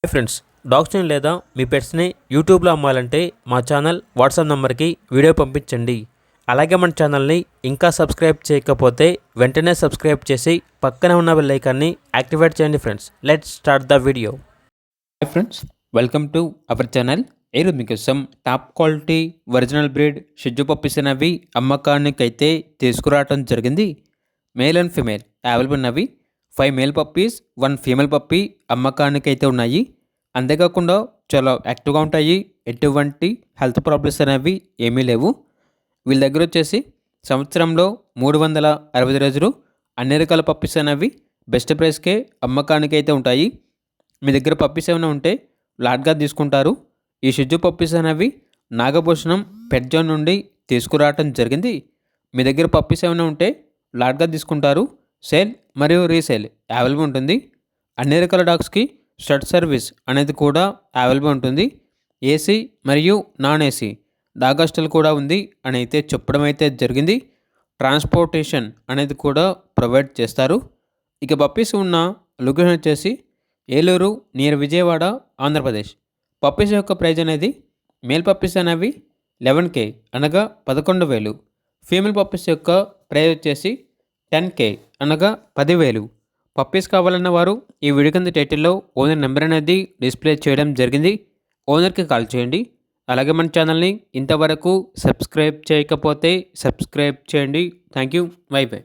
Hi friends, డాగ్స్ని లేదా మీ పెట్స్ని యూట్యూబ్లో అమ్మాలంటే మా ఛానల్ వాట్సాప్ నెంబర్కి వీడియో పంపించండి. అలాగే మన ఛానల్ని ఇంకా సబ్స్క్రైబ్ చేయకపోతే వెంటనే సబ్స్క్రైబ్ చేసి పక్కనే ఉన్న బెల్ ఐకాన్ని యాక్టివేట్ చేయండి. Friends, let's start the video. Hi friends, welcome to our channel. ఈరోజు మీకోసం top quality original breed shih tzu puppies అనేవి అమ్మకానికైతే తీసుకురావడం జరిగింది. మేల్ అండ్ ఫీమేల్ అవైలబుల్ ఉన్నవి. 5 మేల్ పప్పీస్, 1 ఫీమేల్ పప్పీ అమ్మకానికైతే ఉన్నాయి. అంతేకాకుండా చాలా యాక్టివ్గా ఉంటాయి. ఎటువంటి హెల్త్ ప్రాబ్లమ్స్ అనేవి ఏమీ లేవు. వీళ్ళ దగ్గర వచ్చేసి సంవత్సరంలో 365 రోజులు అన్ని రకాల పప్పీస్ అనేవి బెస్ట్ ప్రైస్కే అమ్మకానికైతే ఉంటాయి. మీ దగ్గర పప్పీస్ ఏమైనా ఉంటే లాట్గా తీసుకుంటారు. ఈ షిట్జు పప్పీస్ అనేవి నాగభూషణం పెట్ జోన్ నుండి తీసుకురావటం జరిగింది. మీ దగ్గర పప్పీస్ ఏమైనా ఉంటే లాట్గా తీసుకుంటారు. సేల్ మరియు రీసేల్ అవైలబుల్ ఉంటుంది. అన్ని రకాల డాగ్స్కి షర్ట్ సర్వీస్ అనేది కూడా అవైలబుల్ ఉంటుంది. ఏసీ మరియు నాన్ ఏసీ డాగ్ హాస్టల్ కూడా ఉంది అని అయితే చెప్పడం అయితే జరిగింది. ట్రాన్స్పోర్టేషన్ అనేది కూడా ప్రొవైడ్ చేస్తారు. ఇక పప్పీస్ ఉన్న లొకేషన్ వచ్చేసి ఏలూరు నియర్ విజయవాడ, ఆంధ్రప్రదేశ్. పప్పీస్ యొక్క ప్రైజ్ అనేది మేల్ పప్పీస్ అనేవి 11K అనగా 11,000. ఫీమేల్ పప్పీస్ యొక్క ప్రైజ్ వచ్చేసి 10K అనగా 10,000. పప్పీస్ కావాలన్న వారు ఈ వీడియో కింద టైటిల్లో ఓనర్ నెంబర్ అనేది డిస్ప్లే చేయడం జరిగింది. ఓనర్కి కాల్ చేయండి. అలాగే మన ఛానల్ని ఇంతవరకు సబ్స్క్రైబ్ చేయకపోతే సబ్స్క్రైబ్ చేయండి. Thank you. By by.